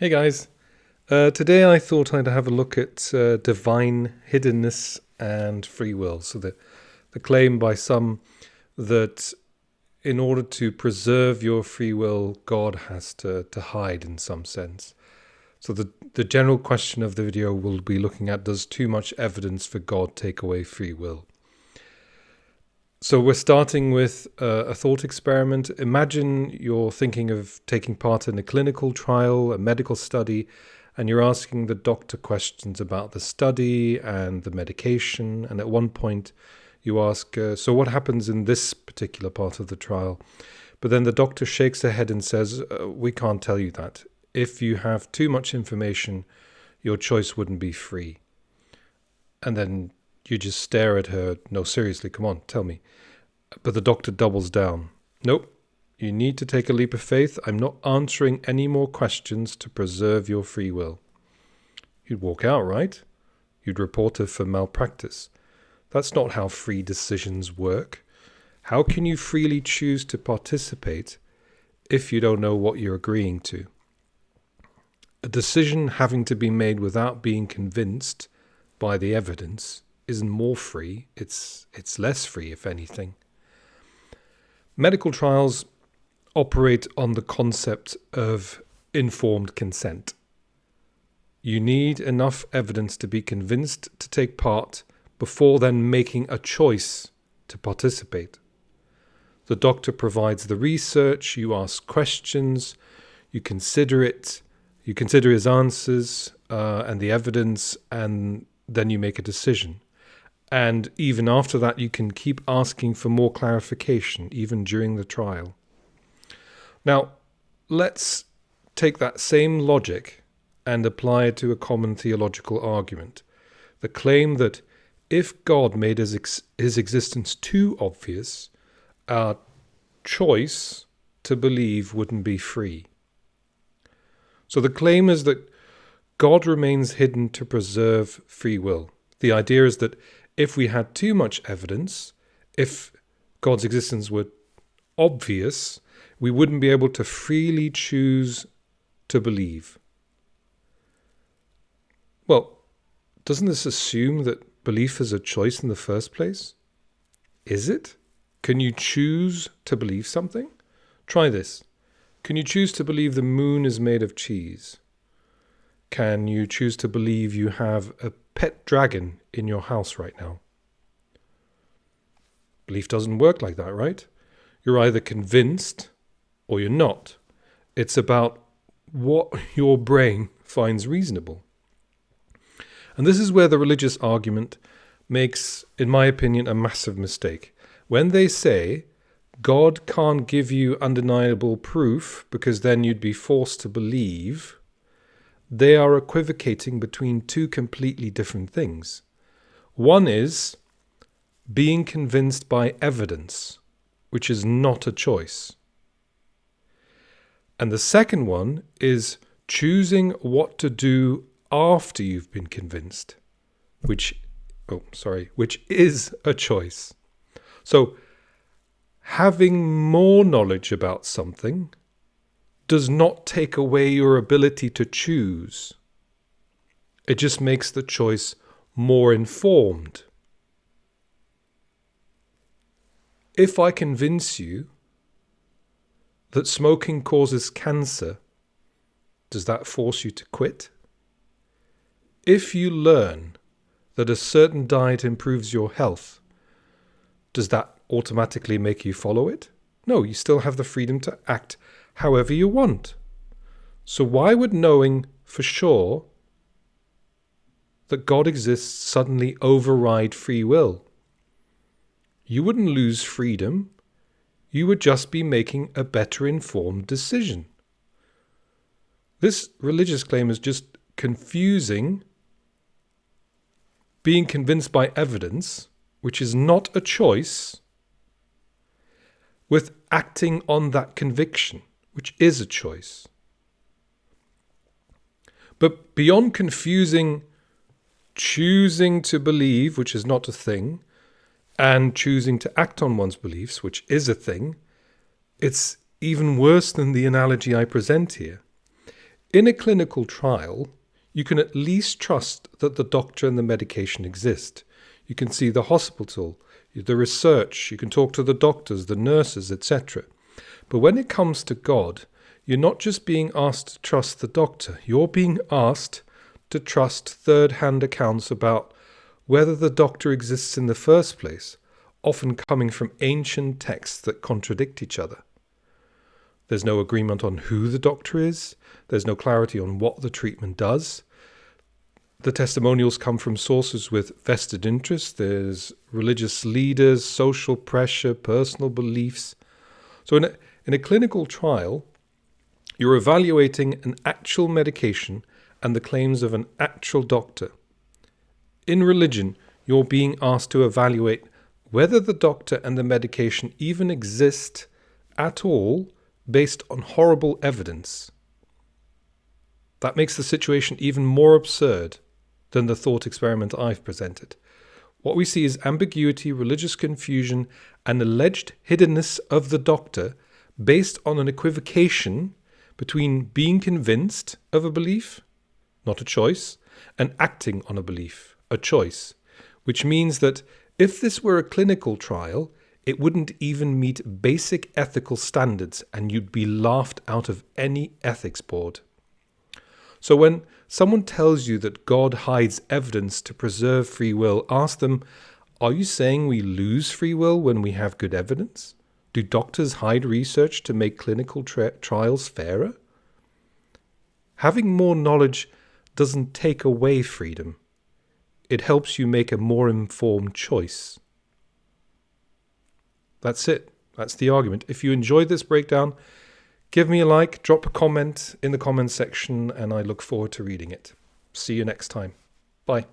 Hey guys, today I thought I'd have a look at divine hiddenness and free will. So the claim by some that in order to preserve your free will, God has to hide in some sense. So the general question of the video will be looking at, does too much evidence for God take away free will? So we're starting with a thought experiment. Imagine you're thinking of taking part in a clinical trial, a medical study, and you're asking the doctor questions about the study and the medication. And at one point you ask, so what happens in this particular part of the trial? But then the doctor shakes her head and says, we can't tell you that. If you have too much information, your choice wouldn't be free. And then you just stare at her. No, seriously, come on, tell me. But the doctor doubles down. Nope, you need to take a leap of faith. I'm not answering any more questions to preserve your free will. You'd walk out, right? You'd report her for malpractice. That's not how free decisions work. How can you freely choose to participate if you don't know what you're agreeing to? A decision having to be made without being convinced by the evidence isn't more free, it's less free, if anything. Medical trials operate on the concept of informed consent. You need enough evidence to be convinced to take part before then making a choice to participate. The doctor provides the research, you ask questions, you consider it, you consider his answers and the evidence, and then you make a decision. And even after that, you can keep asking for more clarification, even during the trial. Now, let's take that same logic and apply it to a common theological argument. The claim that if God made his existence too obvious, our choice to believe wouldn't be free. So the claim is that God remains hidden to preserve free will. The idea is that if we had too much evidence, if God's existence were obvious, we wouldn't be able to freely choose to believe. Well, doesn't this assume that belief is a choice in the first place? Is it? Can you choose to believe something? Try this. Can you choose to believe the moon is made of cheese? Can you choose to believe you have a pet dragon in your house right now? Belief doesn't work like that, right? You're either convinced or you're not. It's about what your brain finds reasonable. And this is where the religious argument makes, in my opinion, a massive mistake. When they say God can't give you undeniable proof because then you'd be forced to believe, they are equivocating between two completely different things. One is being convinced by evidence, which is not a choice. And the second one is choosing what to do after you've been convinced, which is a choice. So, having more knowledge about something does not take away your ability to choose. It just makes the choice more informed. If I convince you that smoking causes cancer, does that force you to quit? If you learn that a certain diet improves your health, does that automatically make you follow it? No, you still have the freedom to act however you want. So why would knowing for sure that God exists suddenly override free will? You wouldn't lose freedom. You would just be making a better informed decision. This religious claim is just confusing being convinced by evidence, which is not a choice, with acting on that conviction, which is a choice. But beyond confusing choosing to believe, which is not a thing, and choosing to act on one's beliefs, which is a thing, it's even worse than the analogy I present here. In a clinical trial, you can at least trust that the doctor and the medication exist. You can see the hospital, the research, you can talk to the doctors, the nurses, etc. But when it comes to God, you're not just being asked to trust the doctor, you're being asked to trust third-hand accounts about whether the doctor exists in the first place, often coming from ancient texts that contradict each other. There's no agreement on who the doctor is. There's no clarity on what the treatment does. The testimonials come from sources with vested interest. There's religious leaders, social pressure, personal beliefs. So in a clinical trial, you're evaluating an actual medication and the claims of an actual doctor. In religion, you're being asked to evaluate whether the doctor and the medication even exist at all based on horrible evidence. That makes the situation even more absurd than the thought experiment I've presented. What we see is ambiguity, religious confusion, and alleged hiddenness of the doctor based on an equivocation between being convinced of a belief, not a choice, and acting on a belief, a choice, which means that if this were a clinical trial, it wouldn't even meet basic ethical standards and you'd be laughed out of any ethics board. So when someone tells you that God hides evidence to preserve free will, ask them, are you saying we lose free will when we have good evidence? Do doctors hide research to make clinical trials fairer? Having more knowledge doesn't take away freedom. It helps you make a more informed choice. That's it. That's the argument. If you enjoyed this breakdown, give me a like, drop a comment in the comments section, and I look forward to reading it. See you next time. Bye.